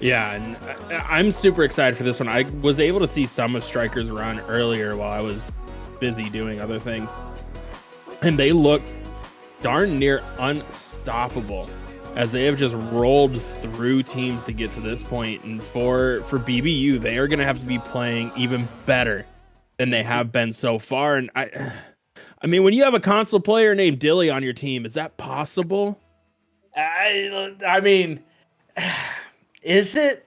Yeah, and I'm super excited for this one. I was able to see some of Stryker's run earlier while I was busy doing other things, and they looked darn near unstoppable as they have just rolled through teams to get to this point. And for BBU, they are going to have to be playing even better than they have been so far. And I mean, when you have a console player named Dilly on your team, is that possible? I mean, is it?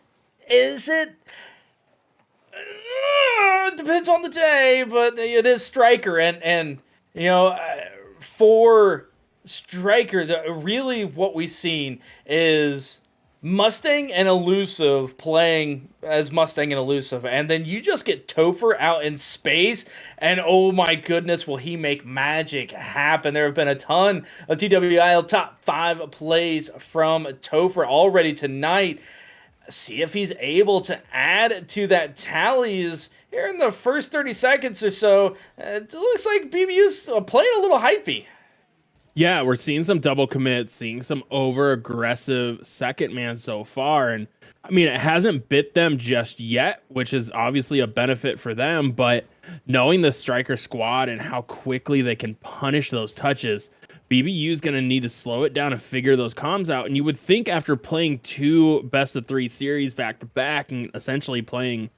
Is it? It depends on the day, but it is Stryker, and you know, for Stryker, really what we've seen is Mustang and Elusive playing as Mustang and Elusive, and then you just get Topher out in space, and oh my goodness, will he make magic happen? There have been a ton of TWIL top 5 plays from Topher already tonight. See if he's able to add to that tallies here in the first 30 seconds or so. It looks like BBU's playing a little hypey. Yeah, we're seeing some double commits, seeing some over aggressive second man so far. And I mean, it hasn't bit them just yet, which is obviously a benefit for them. But knowing the Stryker squad and how quickly they can punish those touches, BBU is going to need to slow it down and figure those comms out. And you would think after playing 2 best of 3 series back to back and essentially playing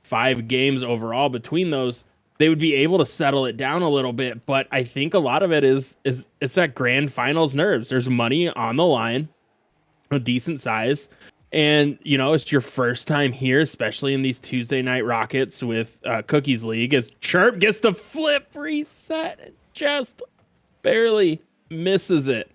5 games overall between those, they would be able to settle it down a little bit. But I think a lot of it is it's that grand finals nerves. There's money on the line, a decent size. And, you know, it's your first time here, especially in these Tuesday night Rockets with Cookies League, as Chirp gets the flip reset and just barely misses it.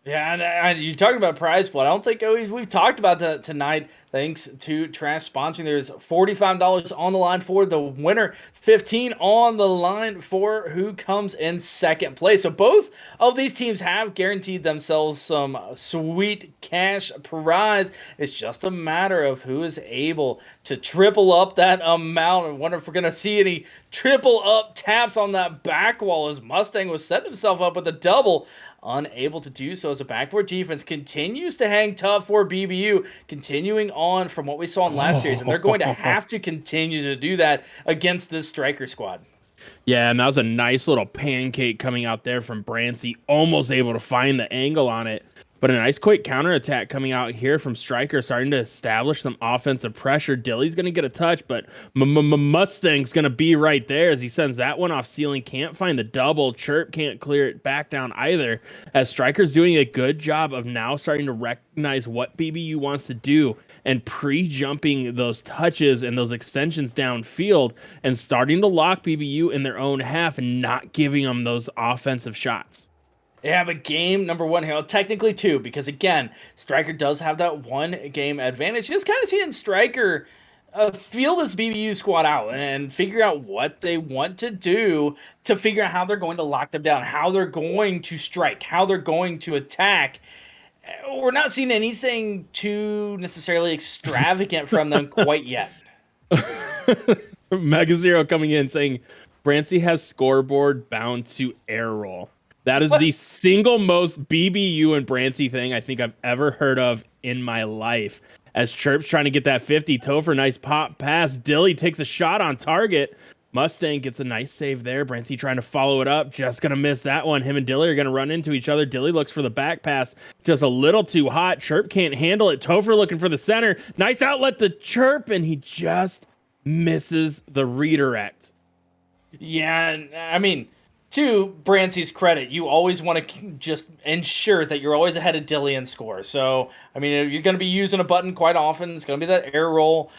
Yeah, and you're talking about prize pool. I don't think we've talked about that tonight. Thanks to Trash sponsoring, there's $45 on the line for the winner, 15 on the line for who comes in second place. So both of these teams have guaranteed themselves some sweet cash prize. It's just a matter of who is able to triple up that amount. I wonder if we're going to see any triple up taps on that back wall as Mustang was setting himself up with a double. Unable to do so as a backboard defense continues to hang tough for BBU, continuing on from what we saw in last series, and they're going to have to continue to do that against this Stryker squad. Yeah, and that was a nice little pancake coming out there from Brancy, almost able to find the angle on it. But a nice quick counterattack coming out here from Stryker, starting to establish some offensive pressure. Dilly's going to get a touch, but Mustang's going to be right there as he sends that one off ceiling. Can't find the double. Chirp can't clear it back down either, as Stryker's doing a good job of now starting to recognize what BBU wants to do and pre-jumping those touches and those extensions downfield and starting to lock BBU in their own half and not giving them those offensive shots. Yeah, but game number 1 here, well, technically 2, because again, Stryker does have that 1 game advantage. Just kind of seeing Stryker feel this BBU squad out and figure out what they want to do to figure out how they're going to lock them down, how they're going to strike, how they're going to attack. We're not seeing anything too necessarily extravagant from them quite yet. Mega Zero coming in saying Brancy has scoreboard bound to air roll. That is the single most BBU and Brancy thing I think I've ever heard of in my life. As Chirp's trying to get that 50, Topher, nice pop pass. Dilly takes a shot on target. Mustang gets a nice save there. Brancy trying to follow it up. Just going to miss that one. Him and Dilly are going to run into each other. Dilly looks for the back pass. Just a little too hot. Chirp can't handle it. Topher looking for the center. Nice outlet to Chirp, and he just misses the redirect. Yeah, I mean, to Brancy's credit, you always want to just ensure that you're always ahead of Dilly in score. So, I mean, you're going to be using a button quite often. It's going to be that air roll.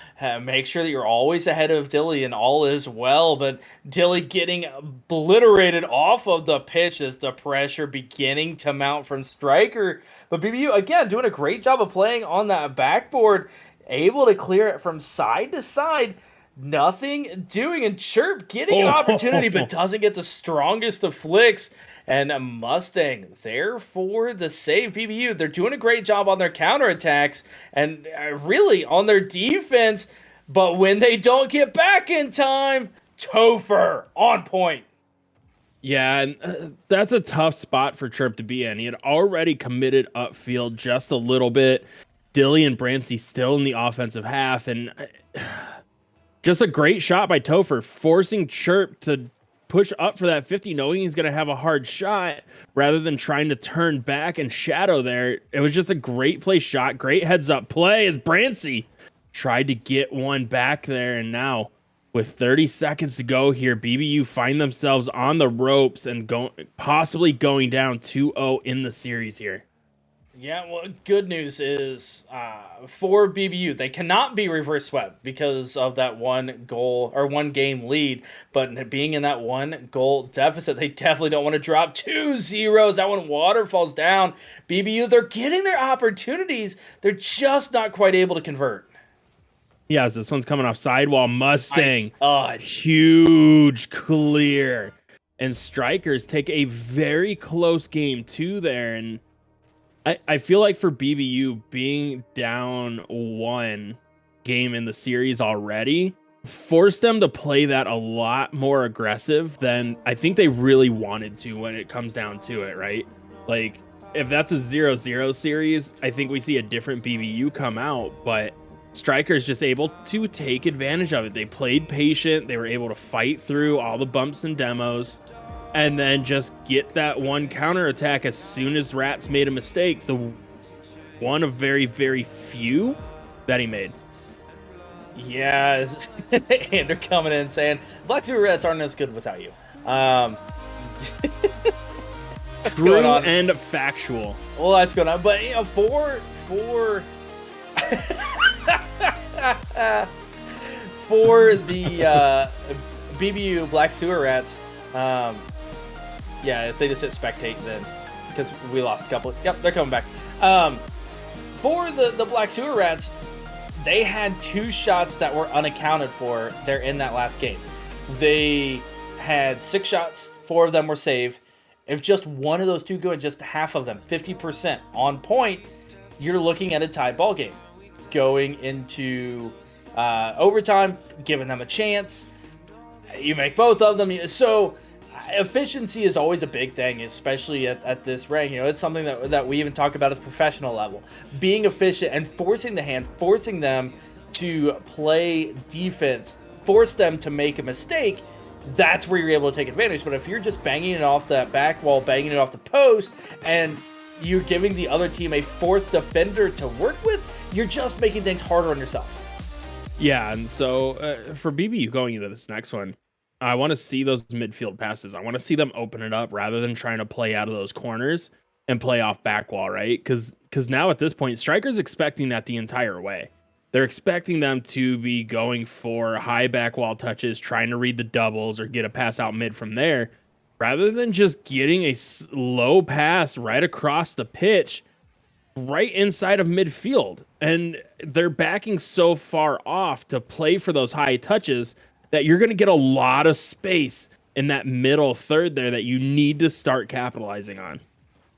Make sure that you're always ahead of Dilly and all is well. But Dilly getting obliterated off of the pitch as the pressure beginning to mount from Stryker. But BBU, again, doing a great job of playing on that backboard, able to clear it from side to side. Nothing doing, and Chirp getting an opportunity but doesn't get the strongest of flicks. And a Mustang there for the save. BBU, they're doing a great job on their counterattacks and really on their defense. But when they don't get back in time, Topher on point. Yeah, and that's a tough spot for Chirp to be in. He had already committed upfield just a little bit. Dilly and Brancy still in the offensive half, and just a great shot by Topher, forcing Chirp to push up for that 50, knowing he's going to have a hard shot rather than trying to turn back and shadow there. It was just a great play shot, great heads up play as Brancy tried to get one back there. And now with 30 seconds to go here, BBU find themselves on the ropes and possibly going down 2-0 in the series here. Yeah, well, good news is for BBU, they cannot be reverse swept because of that one goal or one game lead. But being in that one goal deficit, they definitely don't want to drop 2-0. That one waterfalls down. BBU, they're getting their opportunities. They're just not quite able to convert. Yeah, so this one's coming off sidewall. Mustang, nice. Huge clear. And Strikers take a very close game too there. And I feel like for BBU being down one game in the series already forced them to play that a lot more aggressive than I think they really wanted to when it comes down to it, right? Like, if that's a 0-0 series, I think we see a different BBU come out, but Stryker's just able to take advantage of it. They played patient. They were able to fight through all the bumps and demos and then just get that one counterattack as soon as Rats made a mistake. The one of very, very few that he made. Yeah, Andrew coming in saying, Black Sewer Rats aren't as good without you. True and factual. Well, that's going on. But, you know, for the BBU Black Sewer Rats, yeah, if they just hit spectate, then because we lost a couple. Yep, they're coming back. For the Black Sewer Rats, they had 2 shots that were unaccounted for there in that last game. They had 6 shots, 4 of them were saved. If just one of those 2 go in, just half of them, 50% on point, you're looking at a tie ball game. Going into overtime, giving them a chance. You make both of them. So efficiency is always a big thing, especially at this rank. You know, it's something that we even talk about at the professional level. Being efficient and forcing the hand, forcing them to play defense, force them to make a mistake, that's where you're able to take advantage. But if you're just banging it off the back wall, banging it off the post, and you're giving the other team a 4th defender to work with, you're just making things harder on yourself. Yeah, and so for BBU going into this next one, I want to see those midfield passes. I want to see them open it up rather than trying to play out of those corners and play off back wall, right? Because now at this point, Stryker's expecting that the entire way. They're expecting them to be going for high back wall touches, trying to read the doubles or get a pass out mid from there, rather than just getting a low pass right across the pitch, right inside of midfield. And they're backing so far off to play for those high touches that you're going to get a lot of space in that middle third there that you need to start capitalizing on.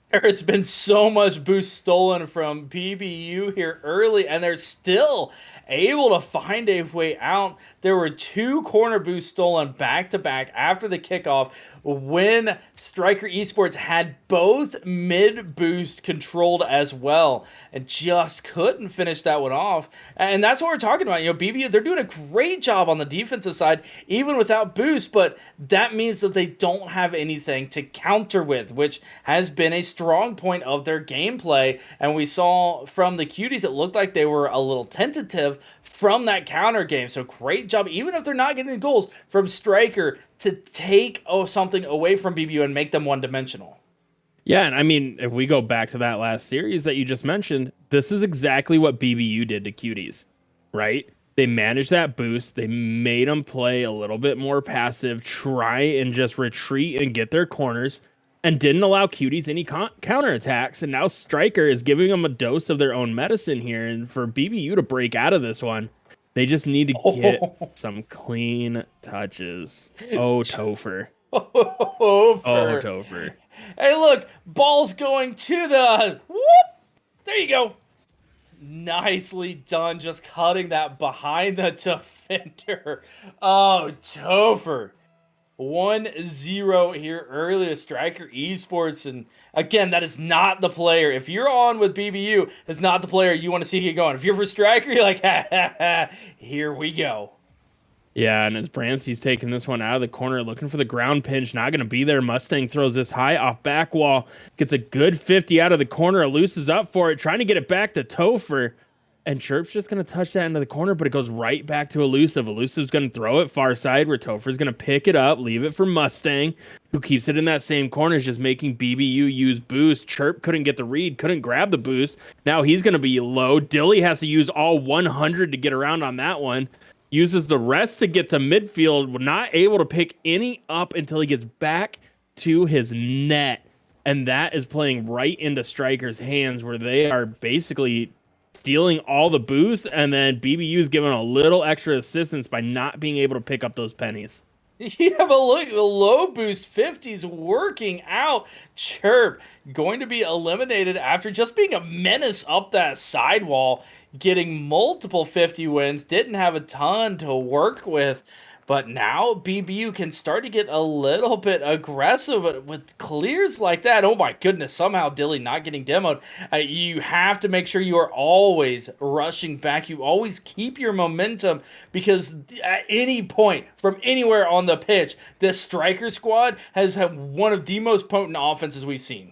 There has been so much boost stolen from BBU here early, and they're still able to find a way out. There were 2 corner boosts stolen back-to-back after the kickoff when Stryker Esports had both mid-boost controlled as well and just couldn't finish that one off. And that's what we're talking about. You know, BBU, they're doing a great job on the defensive side, even without boost, but that means that they don't have anything to counter with, which has been a strong point of their gameplay. And we saw from the Cuties, it looked like they were a little tentative from that counter game. So great job, even if they're not getting the goals, from Stryker to take something away from BBU and make them one-dimensional. Yeah, and I mean, if we go back to that last series that you just mentioned, this is exactly what BBU did to Cuties, right? They managed that boost. They made them play a little bit more passive, try and just retreat and get their corners, and didn't allow Cuties any counterattacks. And now Stryker is giving them a dose of their own medicine here. And for BBU to break out of this one, they just need to get some clean touches. Oh, Topher. Oh, Topher. Hey, look, ball's going to the... Whoop! There you go. Nicely done, just cutting that behind the defender. Oh, Topher. 1-0 here earlier. Stryker Esports. And again, that is not the player. If you're on with BBU, it's not the player you want to see get going. If you're for Stryker, you're like, ha ha ha, here we go. Yeah, and as Brancy's taking this one out of the corner, looking for the ground pinch, not going to be there. Mustang throws this high off back wall, gets a good 50 out of the corner. Eluse is up for it, trying to get it back to Topher. And Chirp's just going to touch that into the corner, but it goes right back to Elusive. Elusive's going to throw it far side where Topher's going to pick it up, leave it for Mustang, who keeps it in that same corner, is just making BBU use boost. Chirp couldn't get the read, couldn't grab the boost. Now he's going to be low. Dilly has to use all 100 to get around on that one. Uses the rest to get to midfield, not able to pick any up until he gets back to his net. And that is playing right into Stryker's hands, where they are basically stealing all the boost, and then BBU's giving a little extra assistance by not being able to pick up those pennies. Yeah, but look, the low boost 50s working out. Chirp going to be eliminated after just being a menace up that sidewall, getting multiple 50 wins. Didn't have a ton to work with. But now BBU can start to get a little bit aggressive with clears like that. Oh my goodness, somehow Dilly not getting demoed. You have to make sure you are always rushing back. You always keep your momentum, because at any point from anywhere on the pitch, this Stryker squad has had one of the most potent offenses we've seen.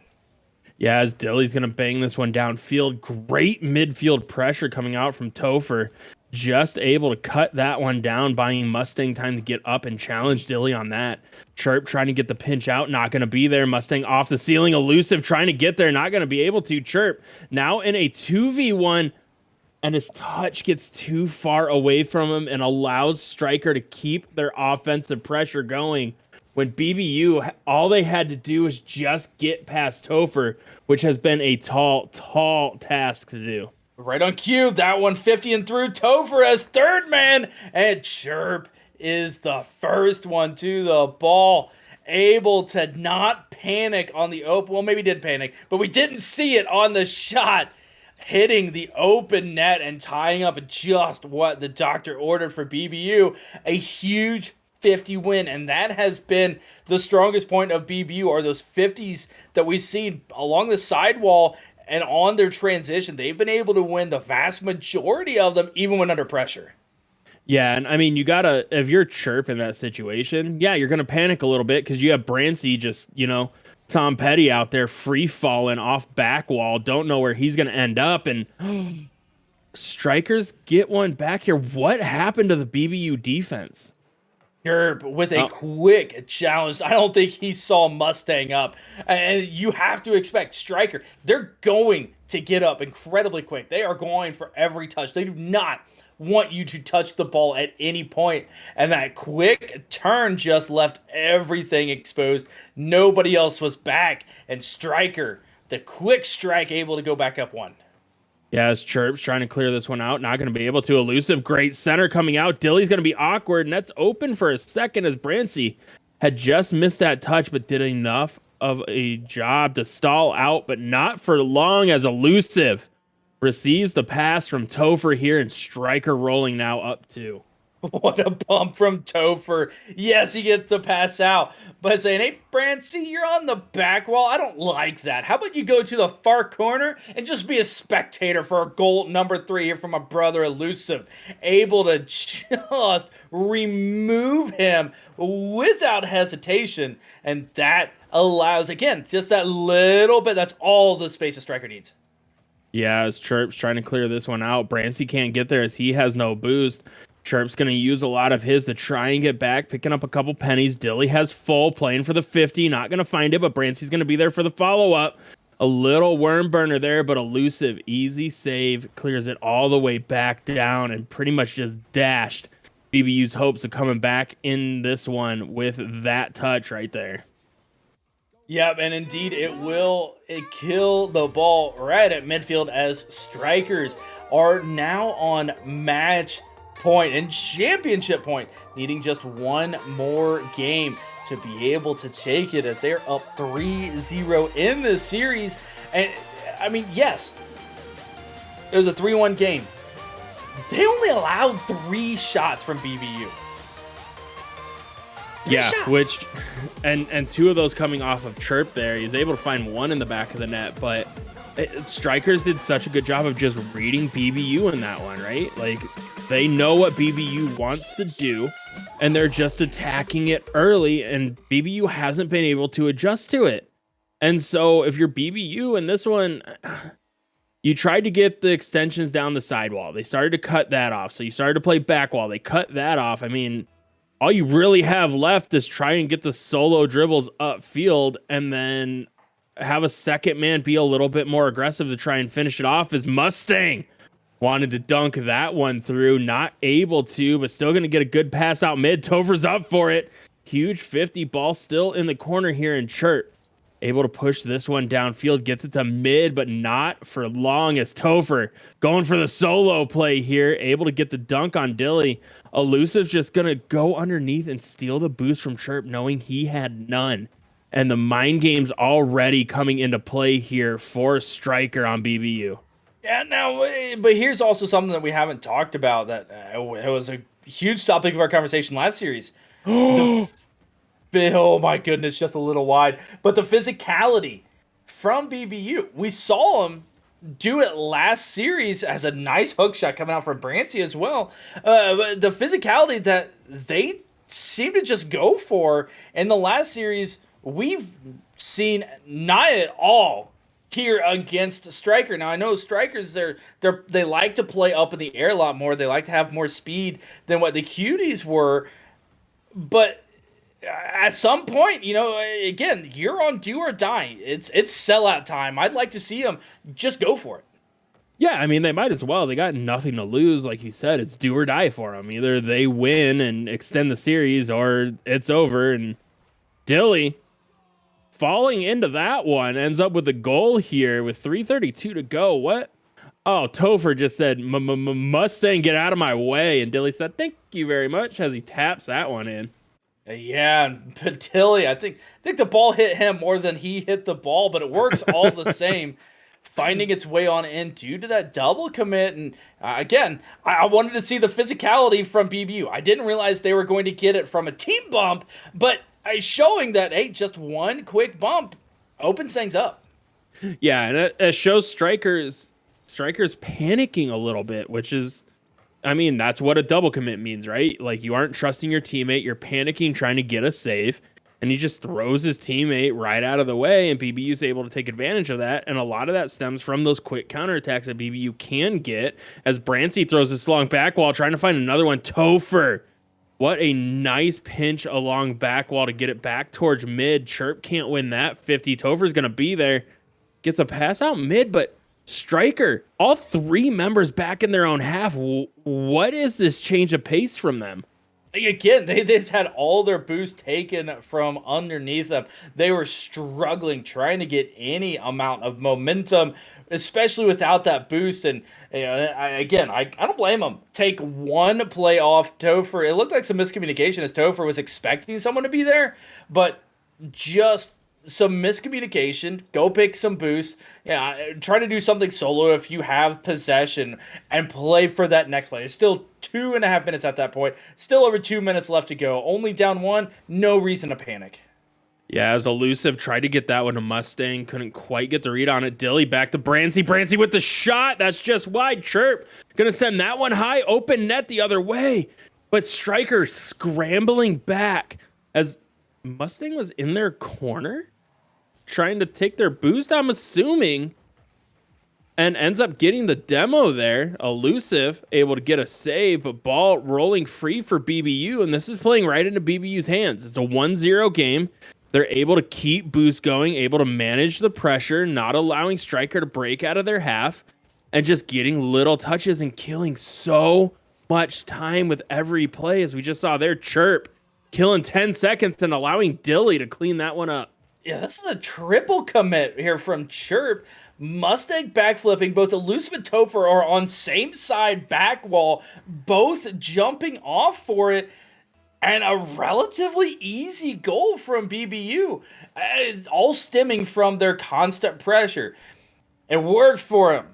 Yeah, as Dilly's going to bang this one downfield. Great midfield pressure coming out from Topher. Just able to cut that one down, buying Mustang time to get up and challenge Dilly on that. Chirp trying to get the pinch out, not going to be there. Mustang off the ceiling. Elusive trying to get there, not going to be able to. Chirp now in a 2v1, and his touch gets too far away from him and allows Stryker to keep their offensive pressure going. When BBU, all they had to do was just get past Topher, which has been a tall task to do. Right on cue, that 150 and through. Topher as third man, and Chirp is the first one to the ball. Able to not panic on the open. Well, maybe did panic, but we didn't see it on the shot. Hitting the open net and tying up just what the doctor ordered for BBU. A huge 50 win, and that has been the strongest point of BBU, are those 50s that we've seen along the sidewall. And on their transition, they've been able to win the vast majority of them, even when under pressure. Yeah, and I mean, you gotta, if you're Chirp in that situation, yeah, you're gonna panic a little bit, because you have Brancy just, Tom Petty out there free falling off back wall, don't know where he's gonna end up, and Strikers get one back here. What happened to the BBU defense? Chirp with a quick challenge. I don't think he saw Mustang up. And you have to expect Stryker, they're going to get up incredibly quick. They are going for every touch. They do not want you to touch the ball at any point. And that quick turn just left everything exposed. Nobody else was back. And Stryker, the quick strike, able to go back up one. Yeah, as Chirp's trying to clear this one out, not going to be able to. Elusive, great center coming out. Dilly's going to be awkward, and that's open for a second, as Brancy had just missed that touch, but did enough of a job to stall out, but not for long, as Elusive receives the pass from Topher here, and Stryker rolling now up two. What a bump from Topher. Yes, he gets the pass out. But saying, hey, Brancy, you're on the back wall. I don't like that. How about you go to the far corner and just be a spectator for a goal number 3 here from my brother Elusive. Able to just remove him without hesitation. And that allows, again, just that little bit. That's all the space a Stryker needs. Yeah, as Chirp's trying to clear this one out, Brancy can't get there as he has no boost. Chirp's going to use a lot of his to try and get back, picking up a couple pennies. Dilly has full, playing for the 50. Not going to find it, but Brancy's going to be there for the follow-up. A little worm burner there, but Elusive, easy save, clears it all the way back down and pretty much just dashed BBU's hopes of coming back in this one with that touch right there. Yep, and indeed it will kill the ball right at midfield, as Strikers are now on match point and championship point, needing just one more game to be able to take it, as they're up 3-0 in this series. And I mean, yes, it was a 3-1 game. They only allowed 3 shots from BBU. Yeah, which and two of those coming off of Chirp there. He's able to find one in the back of the net, but Strikers did such a good job of just reading BBU in that one, right? Like they know what BBU wants to do and they're just attacking it early, and BBU hasn't been able to adjust to it. And so if you're BBU in this one, you tried to get the extensions down the sidewall. They started to cut that off. So you started to play back wall. They cut that off. I mean, all you really have left is try and get the solo dribbles upfield and then have a second man be a little bit more aggressive to try and finish it off. As Mustang wanted to dunk that one through, not able to, but still going to get a good pass out mid. Topher's up for it. Huge 50 ball still in the corner here, and Chirp able to push this one downfield, gets it to mid, but not for long as Topher going for the solo play here, able to get the dunk on Dilly. Elusive's just going to go underneath and steal the boost from Chirp, knowing he had none. And the mind game's already coming into play here for Stryker on BBU. Yeah, now, but here's also something that we haven't talked about that it was a huge topic of our conversation last series. Oh my goodness, just a little wide. But the physicality from BBU, we saw him do it last series as a nice hook shot coming out from Brancy as well. But the physicality that they seem to just go for in the last series, we've seen not at all here against Stryker. Now I know Strikers they like to play up in the air a lot more. They like to have more speed than what the Cuties were, but at some point, again, you're on do or die. It's sellout time. I'd like to see them just go for it. Yeah, I mean, they might as well. They got nothing to lose. Like you said, it's do or die for them. Either they win and extend the series or it's over. And Dilly, falling into that one, ends up with a goal here with 3:32 to go. What? Oh, Topher just said, Mustang, get out of my way. And Dilly said, thank you very much, as he taps that one in. Yeah, but Dilly, I think the ball hit him more than he hit the ball, but it works all the same, finding its way on in due to that double commit. And again, I wanted to see the physicality from BBU. I didn't realize they were going to get it from a team bump, but showing that, hey, just one quick bump opens things up. Yeah, and it shows Strikers panicking a little bit, which is, I mean, that's what a double commit means, right? Like, you aren't trusting your teammate. You're panicking, trying to get a save, and he just throws his teammate right out of the way, and BBU's able to take advantage of that. And a lot of that stems from those quick counterattacks that BBU can get, as Brancy throws this long back wall, trying to find another one. Topher, what a nice pinch along back wall to get it back towards mid. Chirp can't win that 50. Topher's going to be there. Gets a pass out mid, but Stryker, all three members back in their own half. What is this change of pace from them? Again, they just had all their boost taken from underneath them. They were struggling, trying to get any amount of momentum, especially without that boost. And I don't blame them. Take one play off Topher. It looked like some miscommunication as Topher was expecting someone to be there, but just some miscommunication. Go pick some boost. Yeah, try to do something solo if you have possession and play for that next play. It's still 2.5 minutes at that point. Still over 2 minutes left to go. Only down one. No reason to panic. Yeah, as Elusive tried to get that one to Mustang, couldn't quite get the read on it. Dilly back to Brancy. Brancy with the shot. That's just wide. Chirp gonna send that one high. Open net the other way. But Stryker scrambling back as Mustang was in their corner, trying to take their boost, I'm assuming, and ends up getting the demo there. Elusive able to get a save, but ball rolling free for BBU, and this is playing right into BBU's hands. It's a 1-0 game. They're able to keep boost going, able to manage the pressure, not allowing Stryker to break out of their half, and just getting little touches and killing so much time with every play, as we just saw there. Chirp killing 10 seconds and allowing Dilly to clean that one up. Yeah, this is a triple commit here from Chirp. Mustang backflipping. Both Elusive and Topher are on same side back wall, both jumping off for it, and a relatively easy goal from BBU. It's all stemming from their constant pressure. It worked for him.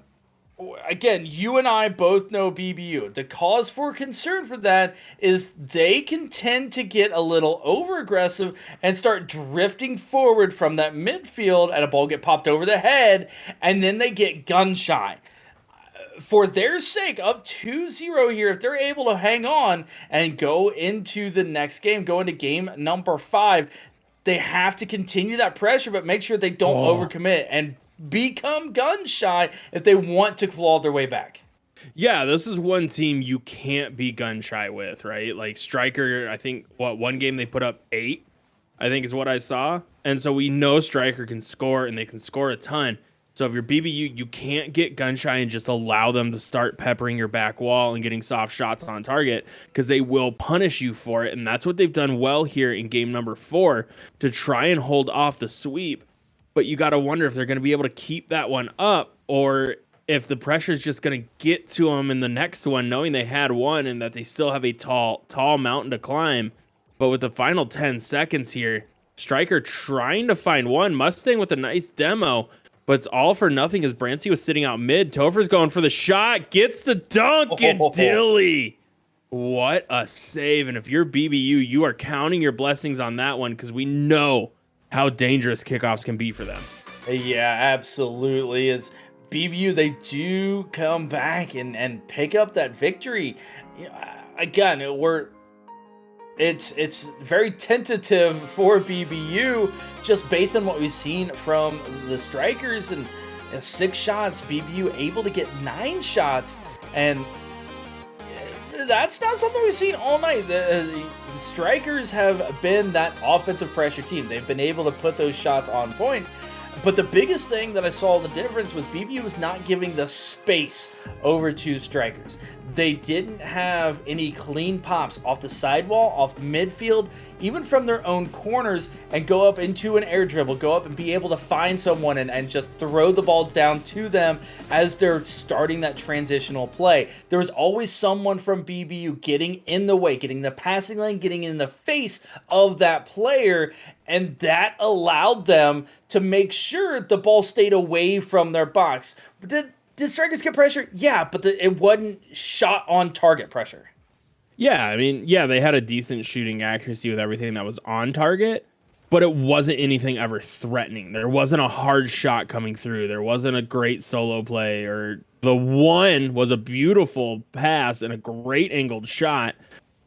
again, you and I both know BBU. The cause for concern for that is they can tend to get a little over aggressive and start drifting forward from that midfield, and a ball get popped over the head, and then they get gun shy. For their sake, up 2-0 here, if they're able to hang on and go into the next game, go into game number 5, they have to continue that pressure, but make sure they don't overcommit and become gun shy if they want to claw their way back. Yeah, this is one team you can't be gun shy with, right? Like Stryker, I think one game they put up 8, I think is what I saw. And so we know Stryker can score and they can score a ton. So if you're BBU, you can't get gun shy and just allow them to start peppering your back wall and getting soft shots on target, because they will punish you for it. And that's what they've done well here in game number 4 to try and hold off the sweep. But you got to wonder if they're going to be able to keep that one up, or if the pressure is just going to get to them in the next one, knowing they had one and that they still have a tall mountain to climb. But with the final 10 seconds here, Stryker trying to find one. Mustang with a nice demo, but it's all for nothing as Brancy was sitting out mid. Topher's going for the shot, gets the dunk, and Dilly. What a save. And if you're BBU, you are counting your blessings on that one, because we know how dangerous kickoffs can be for them. Yeah, absolutely. As BBU, they do come back and pick up that victory. Again, it's very tentative for BBU, just based on what we've seen from the Strikers. And 6 shots, BBU able to get 9 shots, and that's not something we've seen all night. The Strikers have been that offensive pressure team. They've been able to put those shots on point. But the biggest thing that I saw the difference was BBU was not giving the space over to Strikers. They didn't have any clean pops off the sidewall, off midfield, even from their own corners, and go up into an air dribble, go up and be able to find someone and just throw the ball down to them as they're starting that transitional play. There was always someone from BBU getting in the way, getting the passing lane, getting in the face of that player, and that allowed them to make sure the ball stayed away from their box. Did Strikers get pressure? Yeah, but it wasn't shot on target pressure. Yeah, I mean, yeah, they had a decent shooting accuracy with everything that was on target, but it wasn't anything ever threatening. There wasn't a hard shot coming through. There wasn't a great solo play, or the one was a beautiful pass and a great angled shot.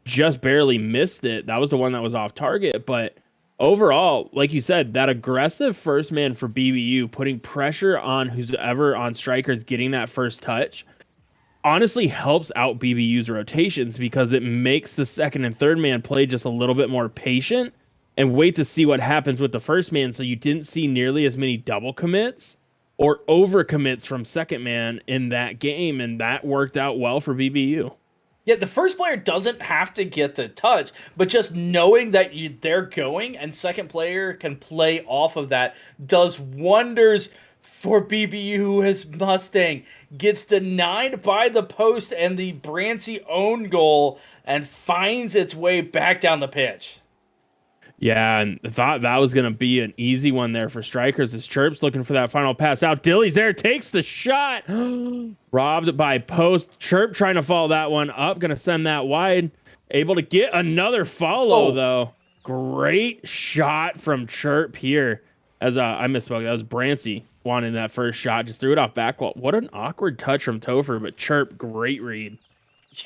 Just barely missed it. That was the one that was off target, but overall, like you said, that aggressive first man for BBU, putting pressure on who's ever on Strikers getting that first touch, honestly helps out BBU's rotations, because it makes the second and third man play just a little bit more patient and wait to see what happens with the first man. So you didn't see nearly as many double commits or over commits from second man in that game, and that worked out well for BBU. Yeah, the first player doesn't have to get the touch, but just knowing that they're going and second player can play off of that does wonders for BBU, as Mustang gets denied by the post and the Brancy own goal and finds its way back down the pitch. Yeah, and thought that was going to be an easy one there for Strikers, as Chirp's looking for that final pass out. Dilly's there, takes the shot. Robbed by post. Chirp trying to follow that one up, going to send that wide. Able to get another follow, though. Great shot from Chirp here. As I misspoke, that was Brancy wanting that first shot. Just threw it off back wall. What an awkward touch from Topher, but Chirp, great read.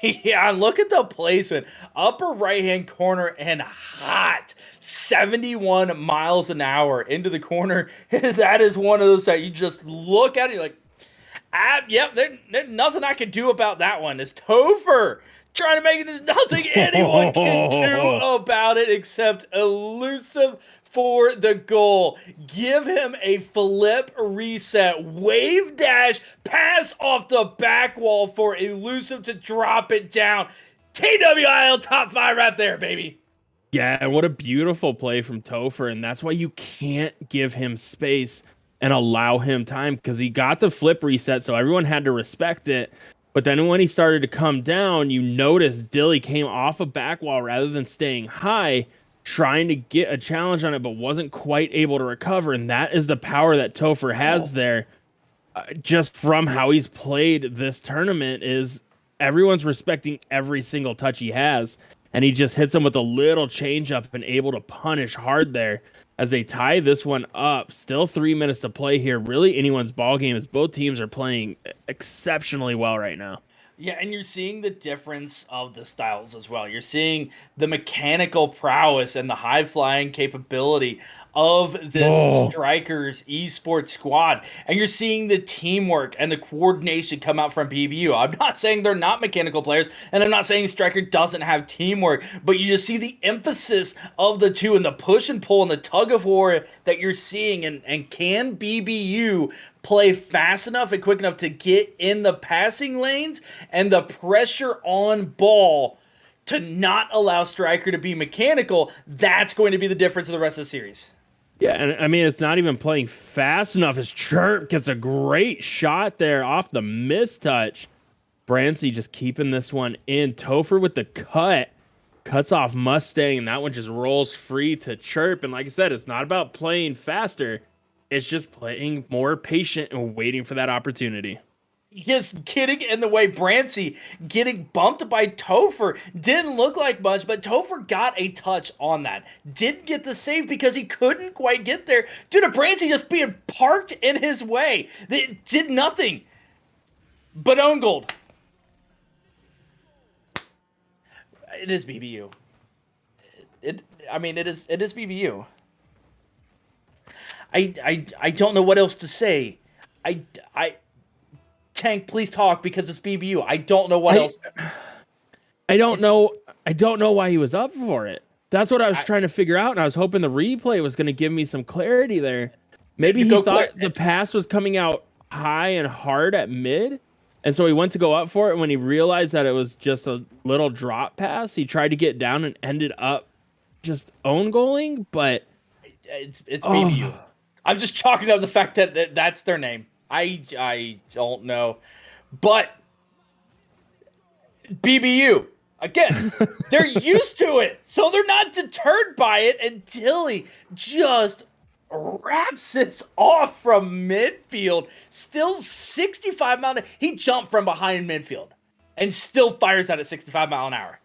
Yeah, look at the placement. Upper right-hand corner and hot. 71 miles an hour into the corner. That is one of those that you just look at it, you're like, yep, there's nothing I can do about that one. It's Topher trying to make it. There's nothing anyone can do about it except elusive for the goal. Give him a flip reset, wave dash, pass off the back wall for elusive to drop it down. TWIL top 5 right there, baby. Yeah, and what a beautiful play from Topher, and that's why you can't give him space and allow him time, because he got the flip reset, so everyone had to respect it. But then when he started to come down, you notice Dilly came off a back wall rather than staying high, trying to get a challenge on it, but wasn't quite able to recover. And that is the power that Topher has there. just from how he's played this tournament is everyone's respecting every single touch he has, and he just hits them with a little changeup and able to punish hard there as they tie this one up. Still 3 minutes to play here. Really anyone's ball game as both teams are playing exceptionally well right now. Yeah, and you're seeing the difference of the styles as well. You're seeing the mechanical prowess and the high flying capability of this Oh, Strikers esports squad. And you're seeing the teamwork and the coordination come out from BBU. I'm not saying they're not mechanical players, and I'm not saying Stryker doesn't have teamwork, but you just see the emphasis of the two and the push and pull and the tug of war that you're seeing. And can BBU play fast enough and quick enough to get in the passing lanes and the pressure on ball to not allow Stryker to be mechanical? That's going to be the difference of the rest of the series. yeah, and I mean, it's not even playing fast enough as Chirp gets a great shot there off the mistouch. Brancy just keeping this one in. Topher with the cut. Cuts off Mustang, and that one just rolls free to Chirp. And like I said, it's not about playing faster. It's just playing more patient and waiting for that opportunity. Just kidding. In the way Brancy getting bumped by Topher didn't look like much, but Topher got a touch on that. Didn't get the save because he couldn't quite get there due to Brancy just being parked in his way. They did nothing but own gold. It is BBU. It is BBU. I don't know what else to say. I Tank, please talk because it's BBU. I don't know what else. I don't know. I don't know why he was up for it. That's what I was trying to figure out, and I was hoping the replay was going to give me some clarity there. Maybe he thought the pass was coming out high and hard at mid, and so he went to go up for it. And when he realized that it was just a little drop pass, he tried to get down and ended up just own goaling. But it's BBU. I'm just chalking up the fact that that's their name. I don't know, but BBU again, they're used to it, so they're not deterred by it. And Tilly just wraps this off from midfield, still 65 mile. He jumped from behind midfield and still fires out at 65 mile an hour.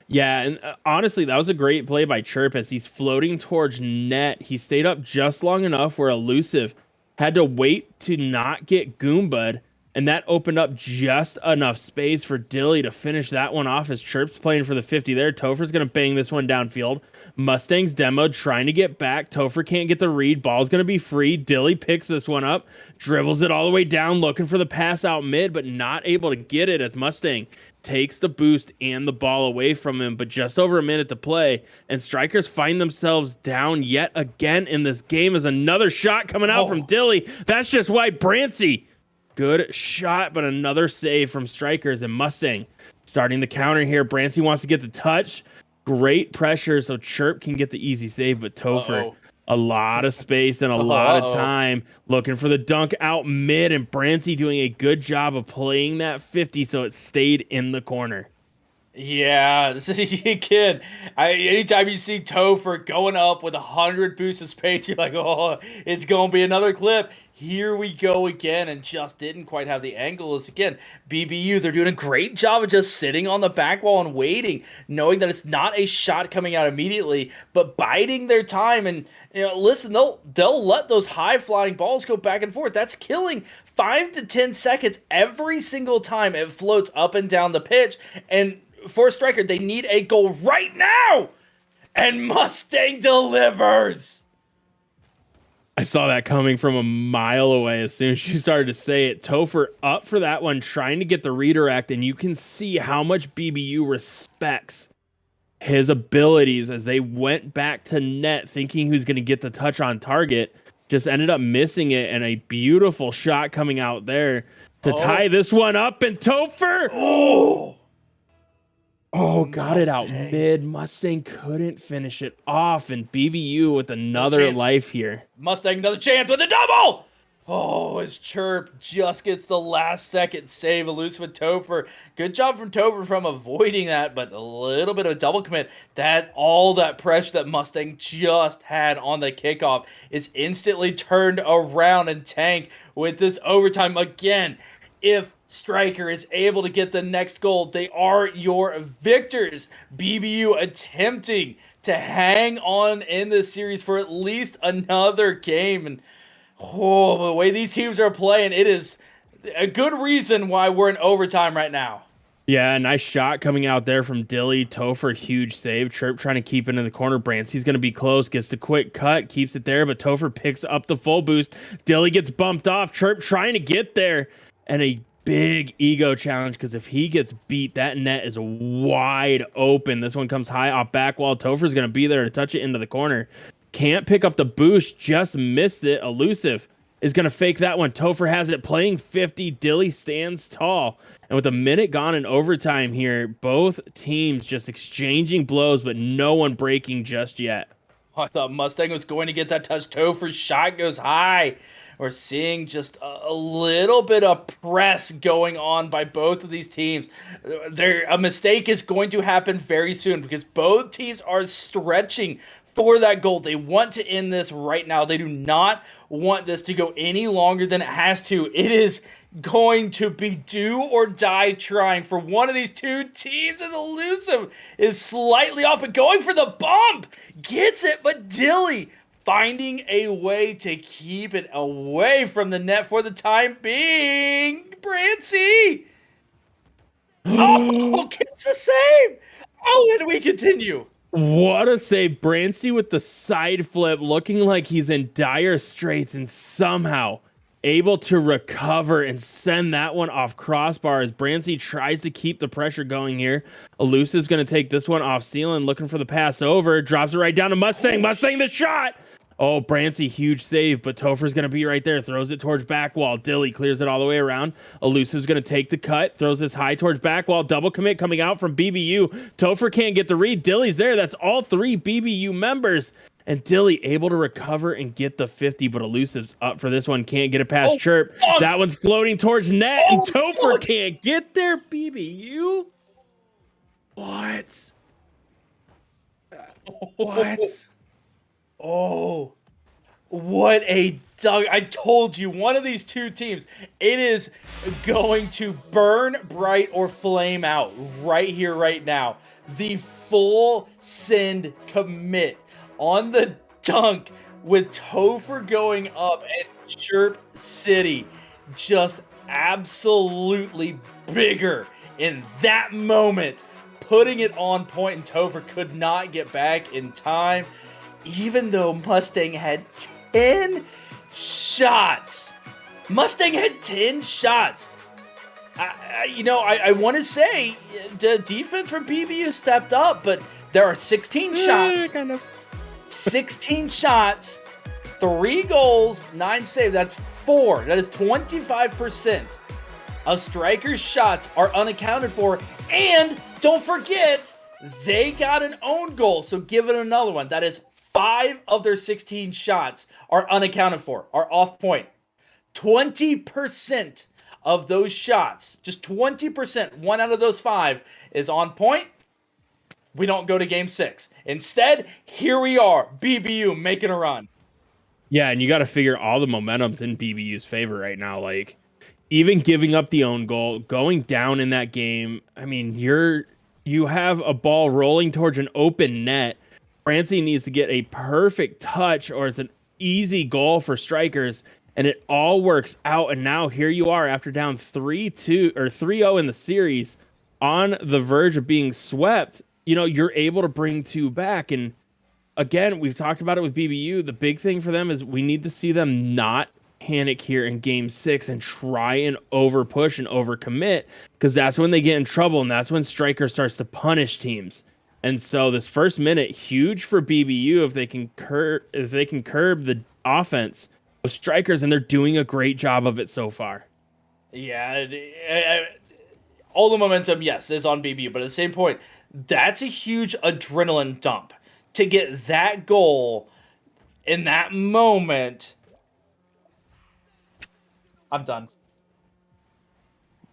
Yeah, and honestly, that was a great play by Chirp as he's floating towards net. He stayed up just long enough where Elusive had to wait to not get Goomba'd, and that opened up just enough space for Dilly to finish that one off as Chirp's playing for the 50 there. Topher's going to bang this one downfield. Mustang's demoed, trying to get back. Topher can't get the read. Ball's going to be free. Dilly picks this one up, dribbles it all the way down, looking for the pass out mid, but not able to get it as Mustang takes the boost and the ball away from him, but just over a minute to play, and Strikers find themselves down yet again in this game as another shot coming out from Dilly. That's just why Brancy. Good shot, but another save from Strikers, and Mustang starting the counter here. Brancy wants to get the touch. Great pressure so Chirp can get the easy save, but Topher, a lot of space and a lot of time looking for the dunk out mid, and Brancy doing a good job of playing that 50 so it stayed in the corner. Yeah, you can. Anytime you see Topher going up with 100 boosts of space, you're like, oh, it's going to be another clip. Here we go again, and just didn't quite have the angle. As again, BBU, they're doing a great job of just sitting on the back wall and waiting, knowing that it's not a shot coming out immediately, but biding their time. And listen, they'll let those high flying balls go back and forth. That's killing 5 to 10 seconds every single time it floats up and down the pitch. And for Stryker, they need a goal right now, and Mustang delivers. I saw that coming from a mile away as soon as you started to say it. Topher up for that one, trying to get the redirect, and you can see how much BBU respects his abilities as they went back to net thinking who's going to get the touch on target. Just ended up missing it, and a beautiful shot coming out there to tie this one up, and Topher... got it out mid. Mustang couldn't finish it off, and BBU with another life here. Mustang, another chance with a double! Oh, his chirp just gets the last second save, elusive with Topher. Good job from Topher from avoiding that, but a little bit of a double commit. All that pressure that Mustang just had on the kickoff is instantly turned around, and Tank with this overtime again. If Stryker is able to get the next goal, they are your victors. BBU attempting to hang on in this series for at least another game. And oh, the way these teams are playing, it is a good reason why we're in overtime right now. Yeah, nice shot coming out there from Dilly. Topher, huge save. Chirp trying to keep it in the corner. Brancey's going to be close. Gets the quick cut. Keeps it there, but Topher picks up the full boost. Dilly gets bumped off. Chirp trying to get there. And a big ego challenge, because if he gets beat, that net is wide open. This one comes high off back wall. Topher's going to be there to touch it into the corner. Can't pick up the boost. Just missed it. Elusive is going to fake that one. Topher has it playing 50. Dilly stands tall. And with a minute gone in overtime here, both teams just exchanging blows, but no one breaking just yet. I thought Mustang was going to get that touch. Topher's shot goes high. We're seeing just a little bit of press going on by both of these teams. A mistake is going to happen very soon because both teams are stretching for that goal. They want to end this right now. They do not want this to go any longer than it has to. It is going to be do or die trying for one of these two teams. As elusive is slightly off, but going for the bump. Gets it, but Dilly finding a way to keep it away from the net for the time being. Brancy! Oh, gets the save! Oh, and we continue. What a save. Brancy with the side flip, looking like he's in dire straits, and somehow able to recover and send that one off crossbar as Brancy tries to keep the pressure going here. Elusive's going to take this one off ceiling, looking for the pass over. Drops it right down to Mustang. Mustang the shot! Oh, Brancy, huge save, but Topher's going to be right there. Throws it towards back wall. Dilly clears it all the way around. Elusive's going to take the cut. Throws this high towards back wall. Double commit coming out from BBU. Topher can't get the read. Dilly's there. That's all three BBU members. And Dilly able to recover and get the 50, but Elusive's up for this one. Can't get it past Chirp. That one's floating towards net, and Topher can't get there. BBU? What? What? Oh, what a dunk. I told you, one of these two teams, it is going to burn bright or flame out right here, right now. The full send commit on the dunk with Topher going up and Chirp City just absolutely bigger in that moment, putting it on point, and Topher could not get back in time. Even though Mustang had 10 shots. Mustang had 10 shots. I want to say the defense from BBU stepped up, but there are 16 shots. 16 shots, 3 goals, 9 saves. That's 4. That is 25% of Stryker's shots are unaccounted for. And don't forget, they got an own goal. So give it another one. That is 5 of their 16 shots are unaccounted for, are off point. 20% of those shots, just 20%, 1 out of those 5 is on point. We don't go to game 6. Instead, here we are, BBU making a run. Yeah, and you got to figure all the momentum's in BBU's favor right now. Like, even giving up the own goal, going down in that game, I mean, you have a ball rolling towards an open net. Brancy needs to get a perfect touch, or it's an easy goal for Strikers, and it all works out. And now here you are after down 3-2 or 3-0 in the series, on the verge of being swept. You're able to bring 2 back. And again, we've talked about it with BBU. The big thing for them is we need to see them not panic here in game 6 and try and over push and over commit, because that's when they get in trouble, and that's when Stryker starts to punish teams. And so this first minute, huge for BBU if they can curb the offense of Strikers, and they're doing a great job of it so far. Yeah, all the momentum, yes, is on BBU, but at the same point, that's a huge adrenaline dump to get that goal in that moment. I'm done.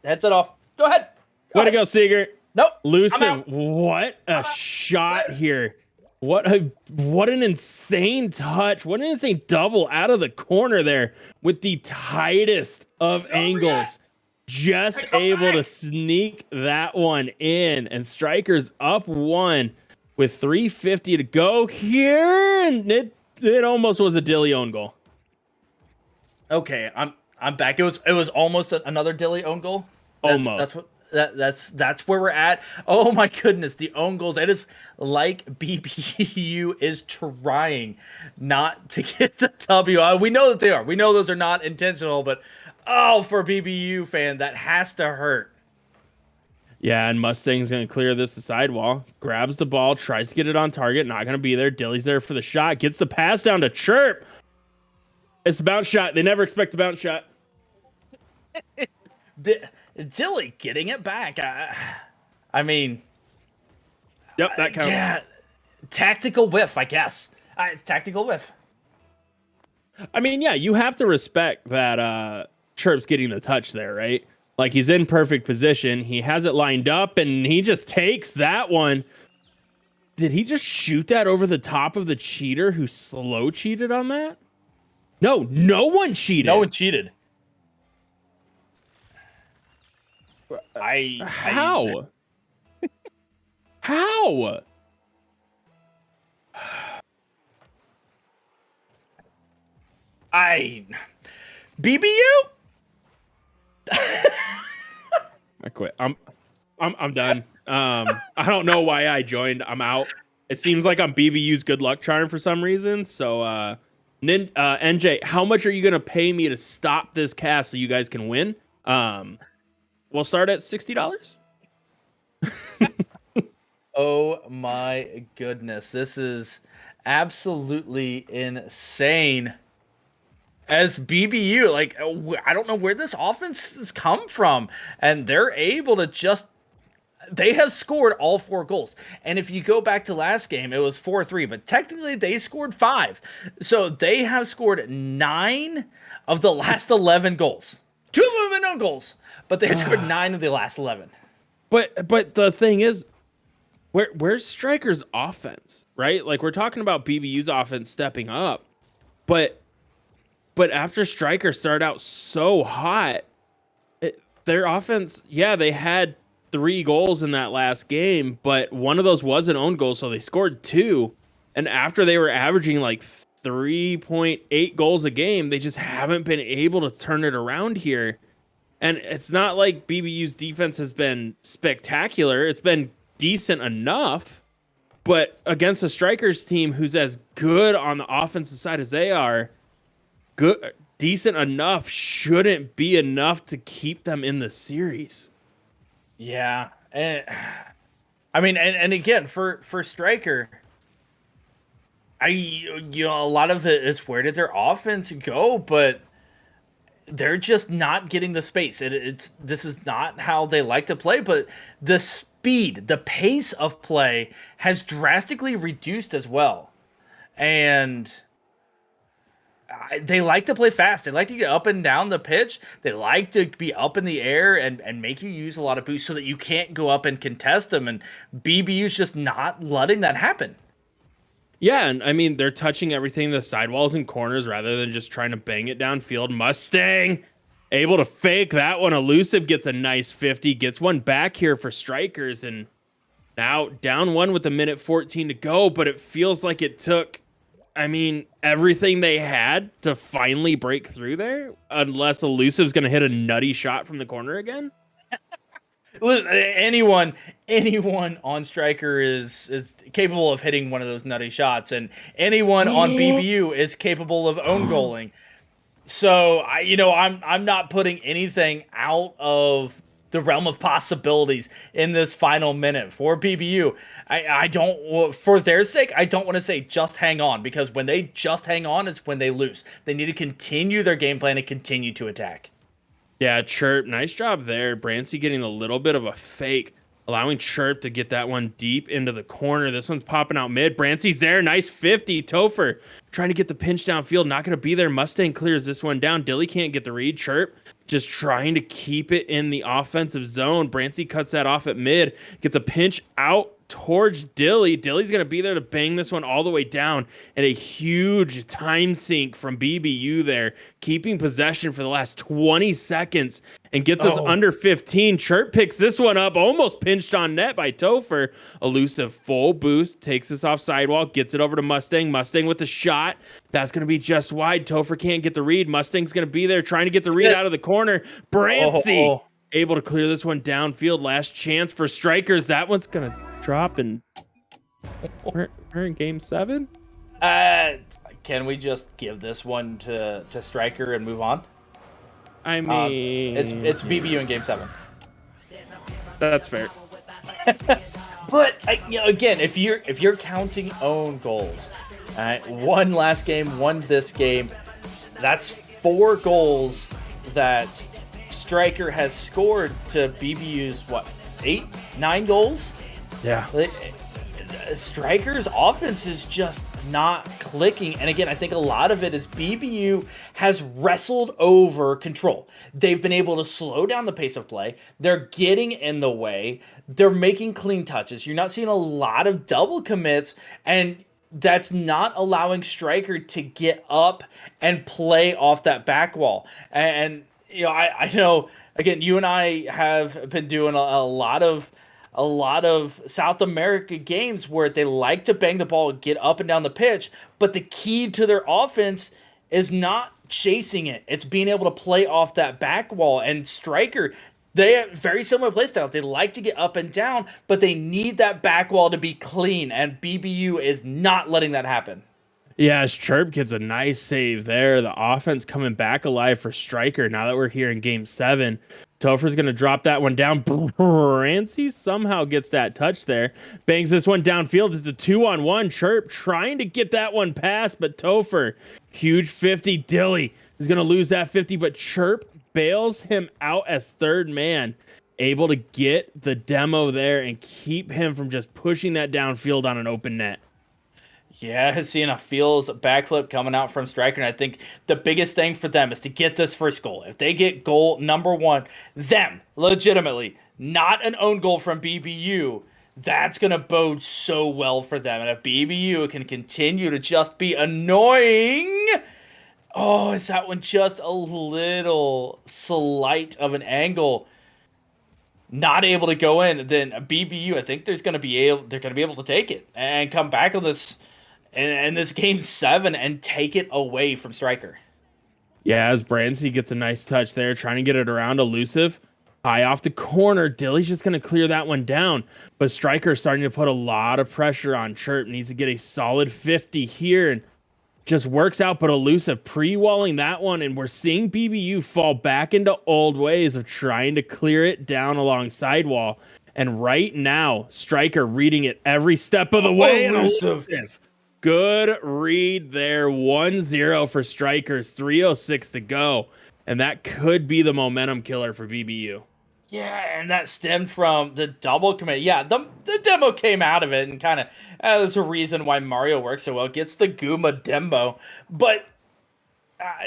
Headset off. Go ahead. Way to go, Seeger. Nope. Elusive, what a shot here. What an insane touch. What an insane double out of the corner there with the tightest of angles. Just able to sneak that one in. And Stryker's up 1 with 3:50 to go here. And it almost was a Dilly own goal. Okay, I'm back. It was almost another Dilly own goal. Almost. That's where we're at. Oh my goodness, the own goals. It is like BBU is trying not to get the W. We know that they are. We know those are not intentional, but for a BBU fan, that has to hurt. Yeah, and Mustang's going to clear this to sidewall. Grabs the ball, tries to get it on target. Not going to be there. Dilly's there for the shot. Gets the pass down to Chirp. It's a bounce shot. They never expect the bounce shot. Dilly getting it back. I mean... Yep, that counts. Yeah, tactical whiff, I guess. Tactical whiff. I mean, yeah, you have to respect that Chirp's getting the touch there, right? Like, he's in perfect position. He has it lined up, and he just takes that one. Did he just shoot that over the top of the cheater who slow cheated on that? No, no one cheated. No one cheated. How? How? BBU? I quit. I'm done. I don't know why I joined. I'm out. It seems like I'm BBU's good luck charm for some reason. So, NJ, how much are you gonna pay me to stop this cast so you guys can win? We'll start at $60. Oh my goodness, this is absolutely insane. As BBU, like, I don't know where this offense has come from, and they're able to just... They have scored all 4 goals. And if you go back to last game, it was 4-3, but technically they scored 5. So they have scored 9 of the last 11 goals. 2 of them have been own goals, but they have scored 9 of the last 11. But the thing is, where's Stryker's offense, right? Like, we're talking about BBU's offense stepping up, but after Stryker started out so hot, their offense, yeah, they had 3 goals in that last game, but one of those was an own goal, so they scored 2. And after they were averaging like 3.8 goals a game, they just haven't been able to turn it around here. And it's not like BBU's defense has been spectacular. It's been decent enough, but against a Strikers team who's as good on the offensive side as they are, decent enough shouldn't be enough to keep them in the series. Yeah, and I mean, and again, for Stryker, a lot of it is, where did their offense go? But they're just not getting the space. This is not how they like to play. But the speed, the pace of play has drastically reduced as well, and they like to play fast. They like to get up and down the pitch. They like to be up in the air and make you use a lot of boost so that you can't go up and contest them. And BBU's just not letting that happen. Yeah, and I mean, they're touching everything, the sidewalls and corners, rather than just trying to bang it downfield. Mustang able to fake that one. Elusive gets a nice 50, gets one back here for Strikers, and now down 1 with 1:14 to go, but it feels like it took, I mean, everything they had to finally break through there, unless Elusive's going to hit a nutty shot from the corner again. Anyone on Stryker is capable of hitting one of those nutty shots, and anyone on BBU is capable of own goaling. So I'm not putting anything out of the realm of possibilities in this final minute for BBU. I don't, for their sake, I don't want to say just hang on, because when they just hang on is when they lose. They need to continue their game plan and continue to attack. Yeah, Chirp, nice job there. Brancy getting a little bit of a fake. allowing Chirp to get that one deep into the corner. This one's popping out mid. Brancey's there. Nice 50. Topher trying to get the pinch downfield. Not going to be there. Mustang clears this one down. Dilly can't get the read. Chirp just trying to keep it in the offensive zone. Brancey cuts that off at mid. Gets a pinch out towards Dilly. Dilly's going to be there to bang this one all the way down, and a huge time sink from BBU there, keeping possession for the last 20 seconds and gets us under 15. Chirp picks this one up, almost pinched on net by Topher. Elusive full boost, takes us off sidewall, gets it over to Mustang. Mustang with the shot. That's going to be just wide. Topher can't get the read. Mustang's going to be there trying to get the read out of the corner. Brancey able to clear this one downfield. Last chance for Strikers. That one's going to drop, and we're in game 7. Can we just give this one to Stryker and move on? I mean, it's BBU in game 7. That's fair. But again, if you're counting own goals, one last game, one this game, that's 4 goals that Stryker has scored to BBU's 9 goals. Yeah. Stryker's offense is just not clicking. And again, I think a lot of it is BBU has wrestled over control. They've been able to slow down the pace of play. They're getting in the way. They're making clean touches. You're not seeing a lot of double commits, and that's not allowing Stryker to get up and play off that back wall. And I know, again, you and I have been doing a lot of South America games where they like to bang the ball and get up and down the pitch, but the key to their offense is not chasing it. It's being able to play off that back wall. And Stryker, they have very similar play style. They like to get up and down, but they need that back wall to be clean, and BBU is not letting that happen. Yeah, as Chirp gets a nice save there. The offense coming back alive for Stryker now that we're here in game 7. Topher's going to drop that one down. Brancey somehow gets that touch there. Bangs this one downfield. It's a 2-on-1. Chirp trying to get that one past, but Topher, huge 50. Dilly is going to lose that 50, but Chirp bails him out as third man, able to get the demo there and keep him from just pushing that downfield on an open net. Yeah, seeing a feels backflip coming out from Stryker, and I think the biggest thing for them is to get this first goal. If they get goal number 1, them, legitimately, not an own goal from BBU, that's going to bode so well for them. And if BBU can continue to just be annoying, is that one just a little slight of an angle, not able to go in, then BBU, I think they're going to be able to take it and come back on this in this game 7 and take it away from Stryker. Yeah, as Brancey gets a nice touch there, trying to get it around. Elusive, high off the corner. Dilly's just going to clear that one down, but Stryker's starting to put a lot of pressure on Chirp. Needs to get a solid 50 here, and just works out, but Elusive pre-walling that one, and we're seeing BBU fall back into old ways of trying to clear it down along sidewall. And right now, Stryker reading it every step of the way. Elusive. Good read there. 1-0 for Strikers. 3:06 to go. And that could be the momentum killer for BBU. Yeah, and that stemmed from the double commit. Yeah, the demo came out of it, and kind of there's a reason why Mario works so well. Gets the Guma demo, but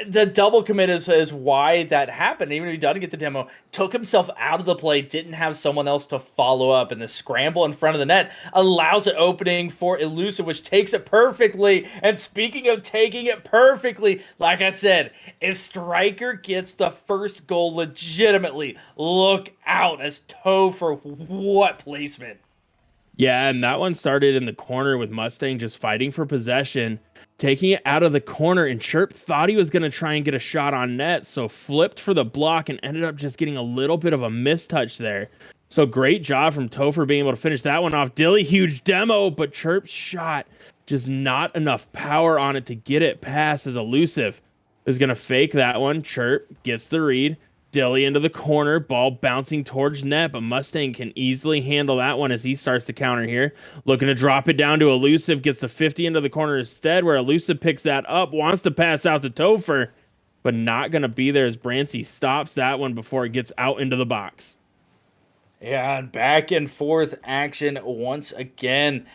the double commit is why that happened. Even if he doesn't get the demo, took himself out of the play, didn't have someone else to follow up, and the scramble in front of the net allows an opening for Elusive, which takes it perfectly. And speaking of taking it perfectly, like I said, if Stryker gets the first goal legitimately, look out as Topher. What placement. Yeah, and that one started in the corner with Mustang just fighting for possession, taking it out of the corner, and Chirp thought he was going to try and get a shot on net, so flipped for the block and ended up just getting a little bit of a mistouch there. So great job from Topher being able to finish that one off. Dilly, huge demo, but Chirp's shot, just not enough power on it to get it past, as Elusive is going to fake that one. Chirp gets the read. Dilly into the corner, ball bouncing towards net, but Mustang can easily handle that one as he starts to counter here. Looking to drop it down to Elusive, gets the 50 into the corner instead, where Elusive picks that up, wants to pass out to Topher, but not going to be there as Brancey stops that one before it gets out into the box. Yeah, and back and forth action once again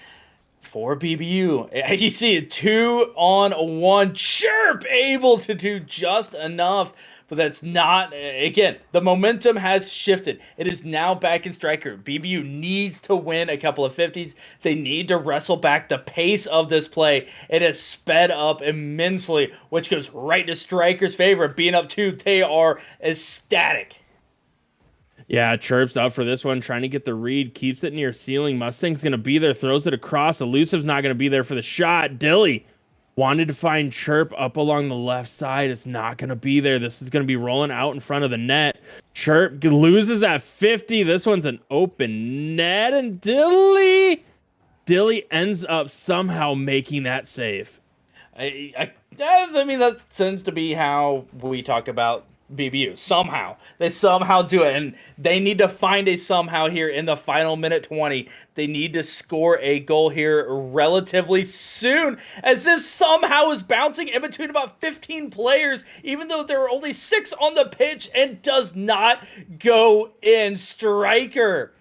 for BBU. You see it 2-on-1. Chirp able to do just enough, but that's not. Again, the momentum has shifted. It is now back in Stryker. BBU needs to win a couple of 50s. They need to wrestle back the pace of this play. It has sped up immensely, which goes right to Stryker's favor. Being up 2, they are ecstatic. Yeah, Chirp's up for this one, trying to get the read, keeps it near ceiling. Mustang's going to be there, throws it across. Elusive's not going to be there for the shot. Dilly wanted to find Chirp up along the left side. It's not going to be there. This is going to be rolling out in front of the net. Chirp loses at 50. This one's an open net, and Dilly ends up somehow making that save. I mean, that tends to be how we talk about BBU. Somehow. They somehow do it, and they need to find a somehow here in the final minute 20. They need to score a goal here relatively soon, as this somehow is bouncing in between about 15 players, even though there are only 6 on the pitch, and does not go in. Stryker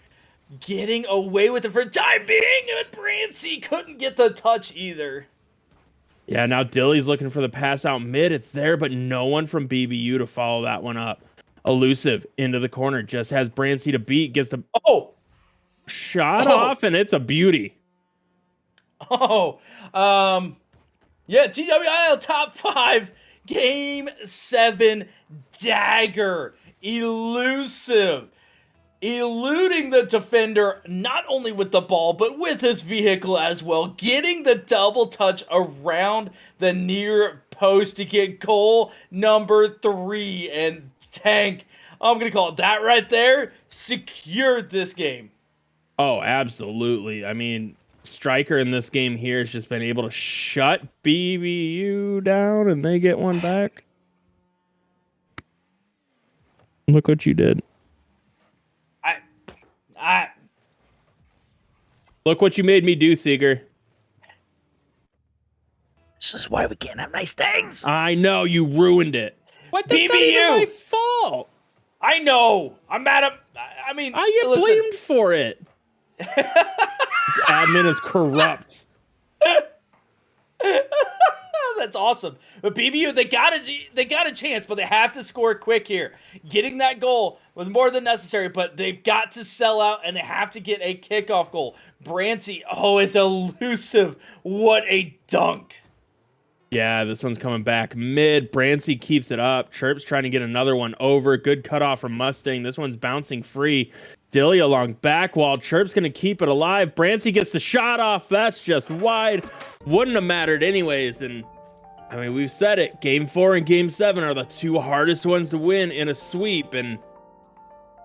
getting away with it for the time being, and Brancy couldn't get the touch either. Yeah, now Dilly's looking for the pass out mid. It's there, but no one from BBU to follow that one up. Elusive into the corner, just has Brancy to beat, gets the shot off, and it's a beauty. Yeah, TWIL top 5, game 7, Dagger, Elusive, eluding the defender, not only with the ball, but with his vehicle as well, getting the double touch around the near post to get goal number 3, and Tank, I'm going to call it that right there, secured this game. Oh, absolutely. I mean, Stryker in this game here has just been able to shut BBU down, and they get one back. Look what you did. Look what you made me do, Seeger. This is why we can't have nice things. I know, you ruined it. What? That's not even my fault. I know. I'm mad at. I mean, I get blamed for it. This admin is corrupt. That's awesome. But BBU, they got a chance, but they have to score quick here. Getting that goal was more than necessary, but they've got to sell out, and they have to get a kickoff goal. Brancy, is elusive. What a dunk. Yeah, this one's coming back mid. Brancy keeps it up. Chirp's trying to get another one over. Good cutoff from Mustang. This one's bouncing free. Dilly along back wall. Chirp's going to keep it alive. Brancy gets the shot off. That's just wide. Wouldn't have mattered anyways. And I mean, we've said it. Game 4 and Game 7 are the 2 hardest ones to win in a sweep. And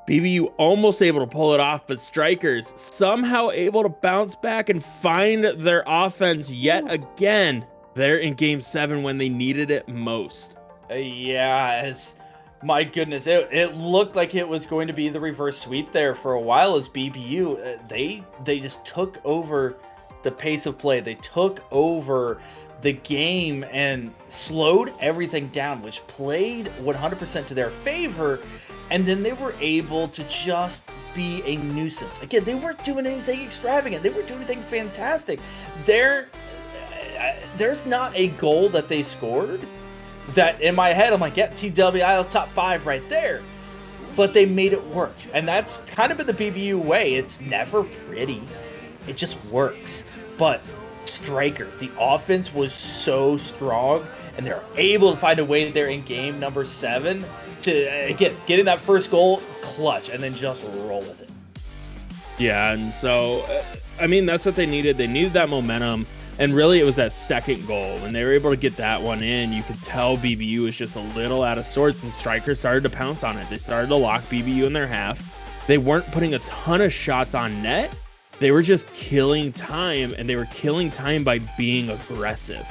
BBU almost able to pull it off, but Strikers somehow able to bounce back and find their offense yet again there in Game 7 when they needed it most. My goodness, it looked like it was going to be the reverse sweep there for a while as BBU, they just took over the pace of play. They took over the game and slowed everything down, which played 100% to their favor. And then they were able to just be a nuisance. Again, they weren't doing anything extravagant. They weren't doing anything fantastic. There's not a goal that they scored that in my head, I'm like, yeah, TWIL top 5 right there. But they made it work. And that's kind of been the BBU way. It's never pretty. It just works. But Stryker, the offense was so strong, and they're able to find a way there in game number 7 to, again, getting that first goal, clutch, and then just roll with it. Yeah, and so, I mean, that's what they needed. They needed that momentum. And really, it was that second goal. When they were able to get that one in, you could tell BBU was just a little out of sorts, and Stryker started to pounce on it. They started to lock BBU in their half. They weren't putting a ton of shots on net. They were just killing time, and they were killing time by being aggressive.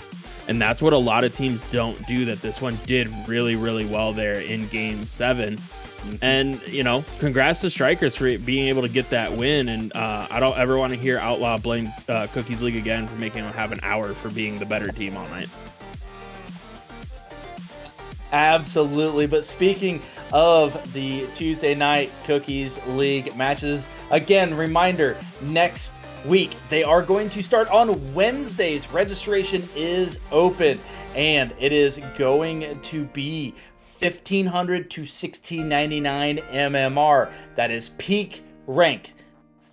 And that's what a lot of teams don't do, that this one did really, really well there in Game 7. And, you know, congrats to Strikers for being able to get that win. And I don't ever want to hear Outlaw blame Cookies League again for making them have an hour for being the better team all night. Absolutely. But speaking of the Tuesday night Cookies League matches, again, reminder, next week they are going to start on Wednesdays. Registration is open, and it is going to be 1,500 to 1,699 MMR. That is peak rank.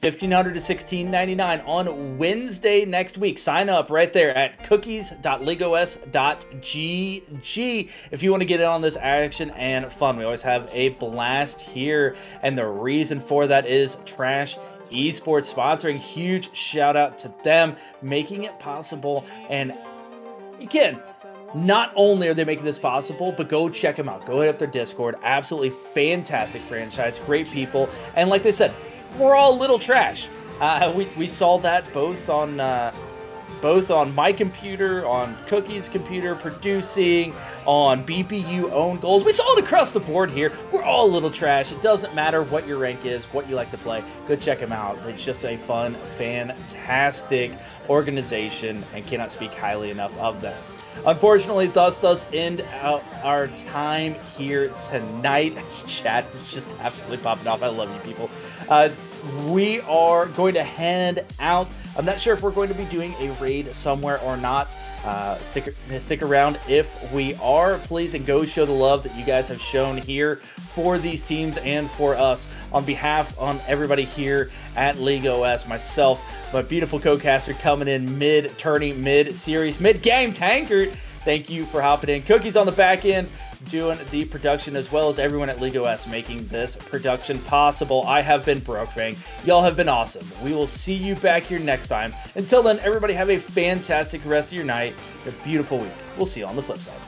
1,500 to 1,699 on Wednesday next week. Sign up right there at cookies.leagueos.gg if you want to get in on this action and fun. We always have a blast here, and the reason for that is Trash Esports sponsoring. Huge shout out to them, making it possible. And again, not only are they making this possible, but go check them out. Go hit up their Discord. Absolutely fantastic franchise, great people, and like they said, we're all a little trash. We saw that both on my computer, on Cookie's computer, producing, on BBU own goals. We saw it across the board here. We're all a little trash. It doesn't matter what your rank is, what you like to play. Go check them out. It's just a fun, fantastic organization, and cannot speak highly enough of them. Unfortunately, thus does end our time here tonight. Chat is just absolutely popping off. I love you people. We are going to head out. I'm not sure if we're going to be doing a raid somewhere or not. Stick around if we are, please, and go show the love that you guys have shown here for these teams and for us. On behalf on everybody here at League OS, myself, my beautiful co-caster coming in mid-tourney, mid-series, mid-game, Tankard. Thank you for hopping in. Cookies on the back end, doing the production, as well as everyone at League OS making this production possible. I have been Brokefang. Y'all have been awesome. We will see you back here next time. Until then, everybody have a fantastic rest of your night, a beautiful week. We'll see you on the flip side.